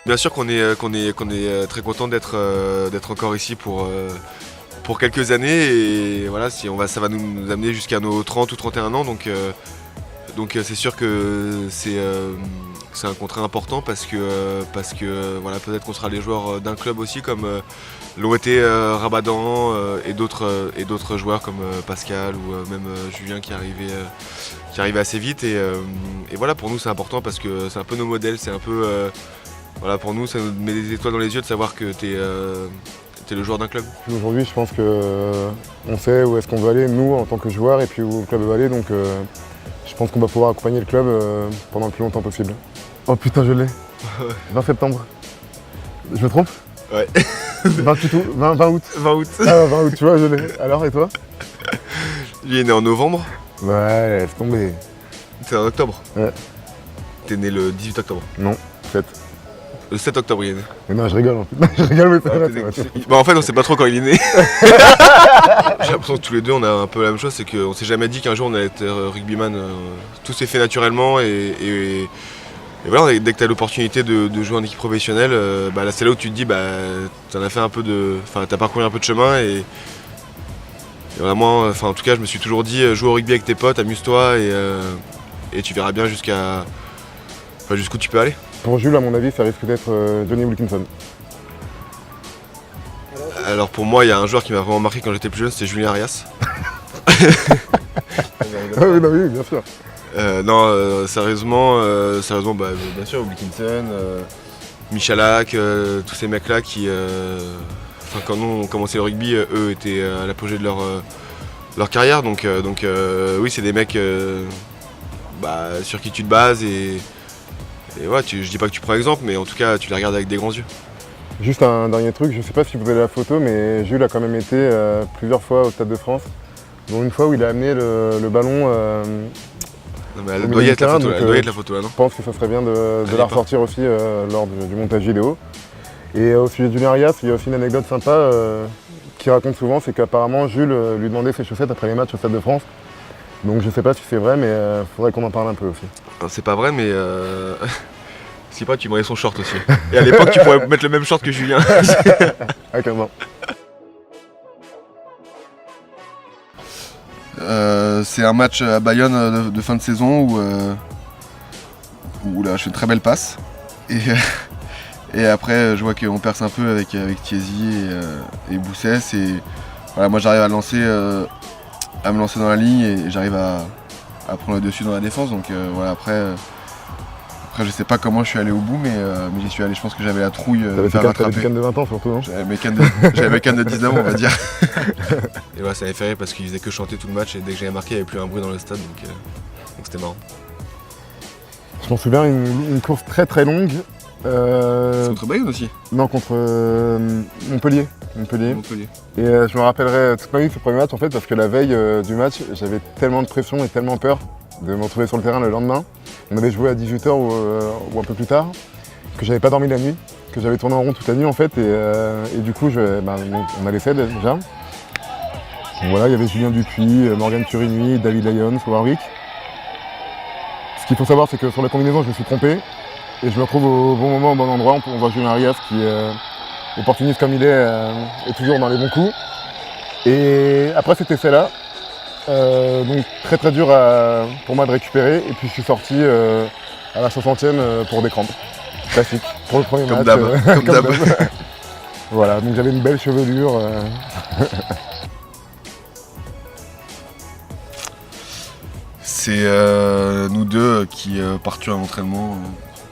Bien sûr qu'on est très content d'être encore ici pour quelques années et voilà, ça va nous amener jusqu'à nos 30 ou 31 ans donc c'est sûr que c'est un contrat important parce que voilà, peut-être qu'on sera les joueurs d'un club aussi comme l'ont été Rabadan et d'autres joueurs comme Pascal ou même Julien qui arrivait assez vite et voilà, pour nous c'est important parce que c'est un peu nos modèles, c'est un peu voilà, pour nous ça nous met des étoiles dans les yeux de savoir que t'es le joueur d'un club. Aujourd'hui, je pense qu'on sait où est-ce qu'on veut aller, nous, en tant que joueurs, et puis où le club veut aller. Donc, je pense qu'on va pouvoir accompagner le club pendant le plus longtemps possible. Oh putain, je l'ai. 20 septembre. Je me trompe? Ouais. 28 août, 20 août. 20 août. Ah, 20 août, tu vois, je l'ai. Alors, et toi? Lui est né en novembre. Ouais, laisse tomber. T'es en octobre. Ouais. T'es né le 18 octobre. Non, 7. Le 7 octobre, il est né. Mais non, je rigole en fait. Je rigole, mais ça va, ça va. Bah en fait, on sait pas trop quand il est né. J'ai l'impression que tous les deux, on a un peu la même chose, c'est qu'on s'est jamais dit qu'un jour on allait être rugbyman. Tout s'est fait naturellement et voilà, dès que tu as l'opportunité de jouer en équipe professionnelle, là c'est là où tu te dis, t'en as fait un peu t'as parcouru un peu de chemin et vraiment, en tout cas, je me suis toujours dit, joue au rugby avec tes potes, amuse-toi et tu verras bien jusqu'où tu peux aller. Pour Jules, à mon avis, ça risque d'être Johnny Wilkinson. Alors pour moi, il y a un joueur qui m'a vraiment marqué quand j'étais plus jeune, c'était Julien Arias. Ah oui, non, oui, bien sûr. Sérieusement, bien sûr, Wilkinson, Michalak, tous ces mecs-là qui, quand nous on commençait le rugby, eux étaient à l'apogée de leur carrière. Donc oui, c'est des mecs sur qui tu te bases et ouais, je dis pas que tu prends exemple, mais en tout cas tu les regardes avec des grands yeux. Juste un dernier truc, je sais pas si vous avez la photo, mais Jules a quand même été plusieurs fois au Stade de France. Dont une fois où il a amené le ballon. Non, mais elle doit y être la photo là, non? Je pense que ça serait bien de la ressortir aussi lors du montage vidéo. Et au sujet de Julien Arias, il y a aussi une anecdote sympa qu'il raconte souvent, c'est qu'apparemment Jules lui demandait ses chaussettes après les matchs au Stade de France. Donc je sais pas si c'est vrai, mais il faudrait qu'on en parle un peu aussi. Alors, c'est pas vrai, mais si pas, tu m'aurais son short aussi. Et à l'époque, tu pourrais mettre le même short que Julien. Ah, carrément. C'est un match à Bayonne de fin de saison où là, je fais une très belle passe. Et après, je vois qu'on perce un peu avec Thiesi et Boussès. Et voilà, moi, j'arrive à me lancer dans la ligne et j'arrive à prendre le dessus dans la défense. Donc voilà, après, je sais pas comment je suis allé au bout, mais j'y suis allé. Je pense que j'avais la trouille de me faire rattraper. T'avais tes cannes de 20 ans surtout, non? J'avais mes cannes de 19 ans, on va dire. Et voilà, ça avait fait rire parce qu'ils faisaient que chanter tout le match et dès que j'avais marqué, il n'y avait plus un bruit dans le stade, donc c'était marrant. Je m'en souviens, une course très très longue. C'est contre Bayonne aussi? Non, contre Montpellier. Et je me rappellerai toute ma vie de ce premier match en fait parce que la veille du match, j'avais tellement de pression et tellement peur de me retrouver sur le terrain le lendemain. On avait joué à 18h ou un peu plus tard, que j'avais pas dormi la nuit, que j'avais tourné en rond toute la nuit en fait et du coup on a l'essai déjà. Donc voilà, il y avait Julien Dupuis, Morgan Turini, David Lyons, Warwick. Ce qu'il faut savoir c'est que sur la combinaison je me suis trompé et je me retrouve au bon moment, au bon endroit. On voit Julien Arias qui, opportuniste comme il est toujours dans les bons coups. Et après cet essai-là, donc très très dur pour moi de récupérer. Et puis je suis sorti à la 60e pour des crampes. Classique, pour le premier match. Comme d'hab. Voilà, donc j'avais une belle chevelure. C'est nous deux qui partions à l'entraînement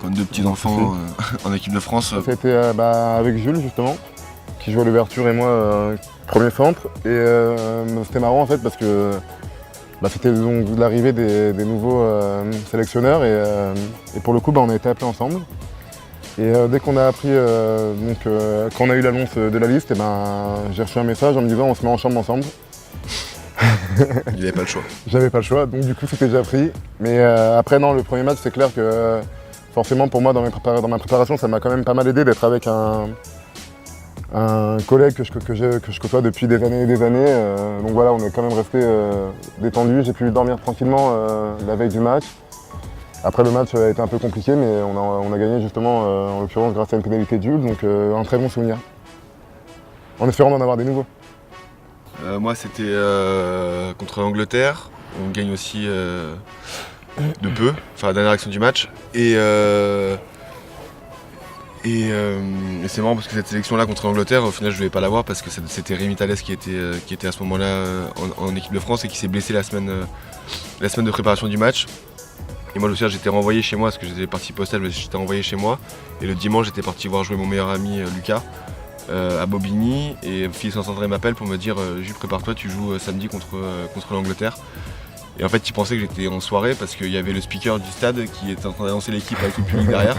comme deux petits enfants en équipe de France. C'était avec Jules justement, qui jouait à l'ouverture et moi premier centre. Et c'était marrant en fait parce que c'était donc l'arrivée des nouveaux sélectionneurs et pour le coup on a été appelés ensemble. Et dès qu'on a appris, quand on a eu l'annonce de la liste, j'ai reçu un message en me disant on se met en chambre ensemble. Il n'avait pas le choix. J'avais pas le choix, donc du coup c'était déjà pris. Mais après non, le premier match c'est clair que forcément pour moi dans ma préparation ça m'a quand même pas mal aidé d'être avec un collègue que je côtoie depuis des années et des années. Donc voilà, on est quand même resté détendu. J'ai pu dormir tranquillement la veille du match. Après, le match a été un peu compliqué, mais on a gagné justement, en l'occurrence, grâce à une pénalité de Jules, donc un très bon souvenir. En espérant d'en avoir des nouveaux. Moi, c'était contre l'Angleterre. On gagne aussi de peu, enfin la dernière action du match. Et c'est marrant parce que cette sélection-là contre l'Angleterre, au final, je ne devais pas l'avoir parce que c'était Rémi Thalès qui était à ce moment-là en équipe de France et qui s'est blessé la semaine de préparation du match. Et moi, j'étais renvoyé chez moi parce que j'étais parti postal, mais j'étais renvoyé chez moi. Et le dimanche, j'étais parti voir jouer mon meilleur ami Lucas à Bobigny. Et Philippe Saint-André m'appelle pour me dire Jules, prépare-toi, tu joues samedi contre l'Angleterre. Et en fait, il pensait que j'étais en soirée parce qu'il y avait le speaker du stade qui était en train d'annoncer l'équipe avec tout le public derrière.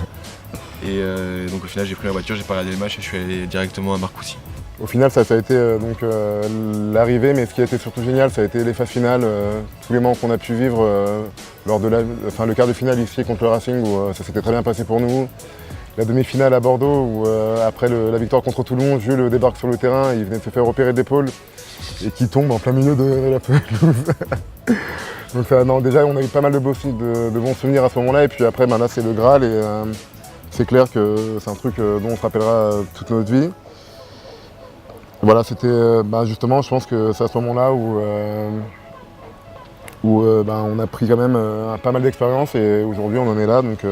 Et donc au final, j'ai pris ma voiture, j'ai pas regardé le match et je suis allé directement à Marcoussis. Au final, ça a été l'arrivée, mais ce qui a été surtout génial, ça a été les phases finales, tous les moments qu'on a pu vivre lors de le quart de finale ici contre le Racing, où ça s'était très bien passé pour nous. La demi-finale à Bordeaux, où après la victoire contre Toulon, Jules débarque sur le terrain, il venait de se faire opérer d'épaule et qui tombe en plein milieu de la pelouse. Donc déjà, on a eu pas mal de bons souvenirs à ce moment-là, et puis après, là, c'est le Graal, et c'est clair que c'est un truc dont on se rappellera toute notre vie. Voilà, c'était justement, je pense que c'est à ce moment-là où on a pris quand même pas mal d'expérience et aujourd'hui on en est là. Donc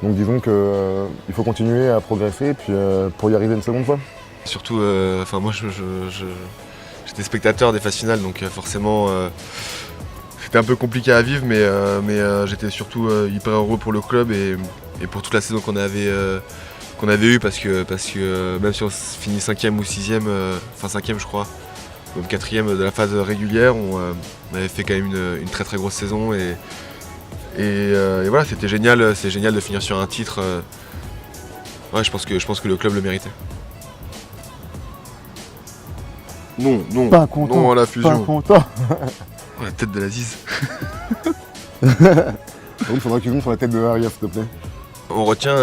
disons qu'il faut continuer à progresser et puis, pour y arriver une seconde fois. Surtout, moi j'étais spectateur des phases finales, donc forcément c'était un peu compliqué à vivre, mais j'étais surtout hyper heureux pour le club et pour toute la saison qu'on avait eue parce que même si on finit 5e ou 6e, enfin 5e je crois, même 4e de la phase régulière, on avait fait quand même une très très grosse saison et voilà, c'était génial, c'est génial de finir sur un titre. Ouais, je pense que le club le méritait. Non, pas content, non à la fusion. Pas content. Oh, la tête de l'Aziz. Il faudra qu'ils sur la tête de Arias, s'il te plaît. On retient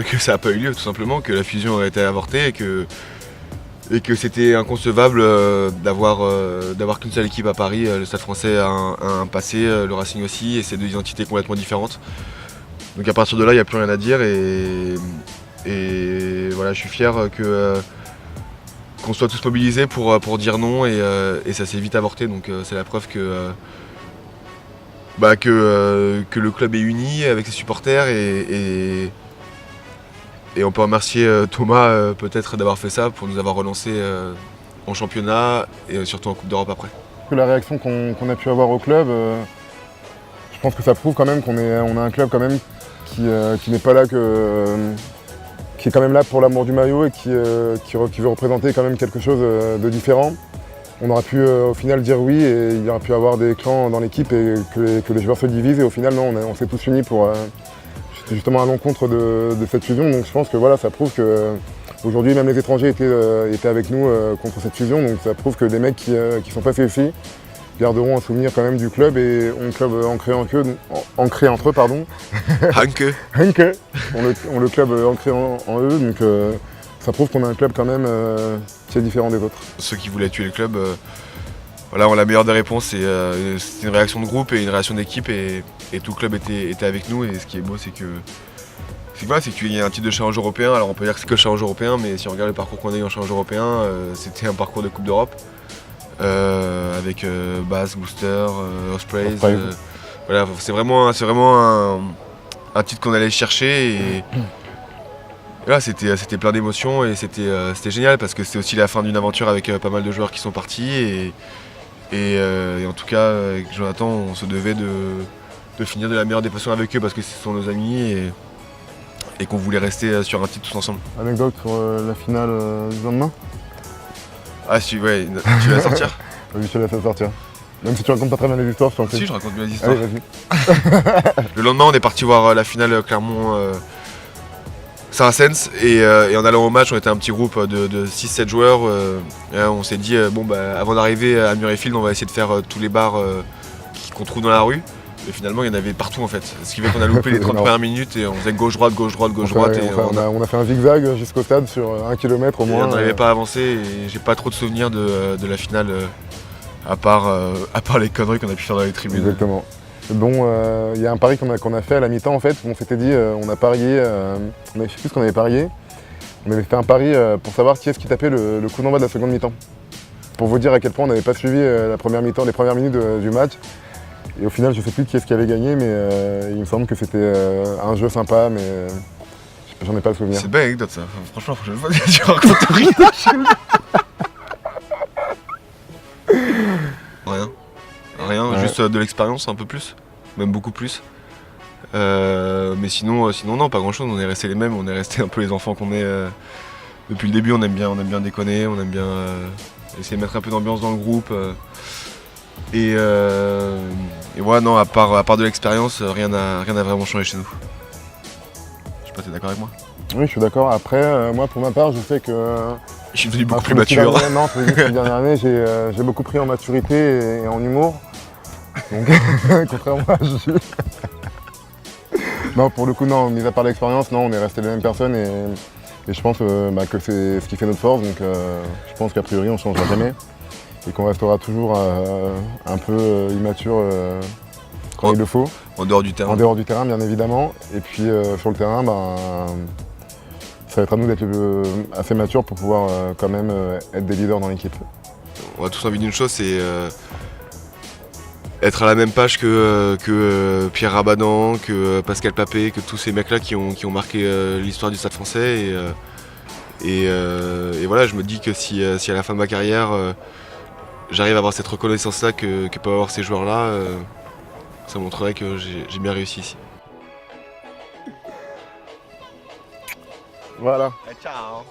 que ça n'a pas eu lieu, tout simplement, que la fusion aurait été avortée et que c'était inconcevable d'avoir qu'une seule équipe à Paris. Le Stade Français a un passé, le Racing aussi, et c'est deux identités complètement différentes. Donc à partir de là, il n'y a plus rien à dire et voilà, je suis fier qu'on soit tous mobilisés pour dire non et ça s'est vite avorté. Donc c'est la preuve que le club est uni avec ses supporters et on peut remercier Thomas peut-être d'avoir fait ça pour nous avoir relancé en championnat et surtout en Coupe d'Europe après. La réaction qu'on a pu avoir au club, je pense que ça prouve quand même qu'on a un club quand même qui n'est pas là qui est quand même là pour l'amour du maillot et qui veut représenter quand même quelque chose de différent. On aurait pu au final dire oui et il y aurait pu avoir des clans dans l'équipe et que les joueurs se divisent et au final non, on s'est tous unis pour justement à l'encontre de cette fusion. Donc je pense que voilà, ça prouve que aujourd'hui même les étrangers étaient avec nous contre cette fusion. Donc ça prouve que les mecs qui sont passés ici garderont un souvenir quand même du club et un club ancré entre eux, pardon. Hanke. On le club ancré en eux. Donc ça prouve qu'on a un club quand même qui est différent des autres. Ceux qui voulaient tuer le club ont la meilleure des réponses. C'était une réaction de groupe et une réaction d'équipe et tout le club était avec nous. Et ce qui est beau, c'est qu'il y a un titre de challenge européen. Alors on peut dire que c'est que le challenge européen, mais si on regarde le parcours qu'on a eu en challenge européen, c'était un parcours de Coupe d'Europe avec Bas, Booster, Ospreys. Voilà, c'est vraiment un titre qu'on allait chercher et là, c'était plein d'émotions et c'était génial parce que c'était aussi la fin d'une aventure avec pas mal de joueurs qui sont partis et en tout cas avec Jonathan on se devait de finir de la meilleure des façons avec eux parce que ce sont nos amis et qu'on voulait rester sur un titre tous ensemble. Anecdote sur la finale du lendemain? Ah si, ouais, tu vas la sortir? Oui, je te laisse sortir. Même si tu racontes pas très bien les histoires, je t'en prie. Si, je raconte bien les histoires. Allez, vas-y. Le lendemain, on est parti voir la finale Clermont Saracens et en allant au match, on était un petit groupe de 6-7 joueurs. On s'est dit, avant d'arriver à Murrayfield, on va essayer de faire tous les bars qu'on trouve dans la rue. Et finalement, il y en avait partout en fait. Ce qui fait qu'on a loupé les 30 premières minutes et on faisait gauche-droite, gauche-droite, gauche-droite. On a fait un zigzag jusqu'au stade sur 1 km au moins. On n'arrivait pas à avancer et j'ai pas trop de souvenirs de la finale à part les conneries qu'on a pu faire dans les tribunes. Exactement. Bon, il y a un pari qu'on a fait à la mi-temps en fait, où on s'était dit, on a parié, je sais plus ce qu'on avait parié, on avait fait un pari pour savoir qui est-ce qui tapait le coup d'envoi de la seconde mi-temps. Pour vous dire à quel point on n'avait pas suivi la première mi-temps, les premières minutes du match. Et au final, je sais plus qui est-ce qui avait gagné, mais il me semble que c'était un jeu sympa, mais j'en ai pas le souvenir. C'est une belle anecdote ça, franchement, la prochaine fois, tu racontes rien. Rien, ouais. Juste de l'expérience un peu plus, même beaucoup plus. Mais sinon non, pas grand chose, on est resté les mêmes, on est resté un peu les enfants qu'on est depuis le début, on aime bien déconner, on aime bien essayer de mettre un peu d'ambiance dans le groupe. Et voilà, non, à part de l'expérience, rien n'a vraiment changé chez nous. Je sais pas, t'es d'accord avec moi? Oui, je suis d'accord. Après, moi pour ma part, je sais que... Je suis devenu beaucoup plus mature. Non, ces dernières années, j'ai beaucoup pris en maturité et en humour. Donc, contrairement à Jules. Non, pour le coup, non, mis à part l'expérience, non, on est resté les mêmes personnes et je pense que c'est ce qui fait notre force. Donc, je pense qu'a priori, on ne changera jamais et qu'on restera toujours un peu immature quand il le faut. En dehors du terrain. En dehors du terrain, bien évidemment. Et puis, sur le terrain, ça va être à nous d'être assez matures pour pouvoir quand même être des leaders dans l'équipe. On a tous envie d'une chose, c'est être à la même page que Pierre Rabadan, que Pascal Papé, que tous ces mecs-là qui ont marqué l'histoire du Stade Français. Et voilà, je me dis que si à la fin de ma carrière, j'arrive à avoir cette reconnaissance-là que peuvent avoir ces joueurs-là, ça montrerait que j'ai bien réussi ici. Voilà. Ciao.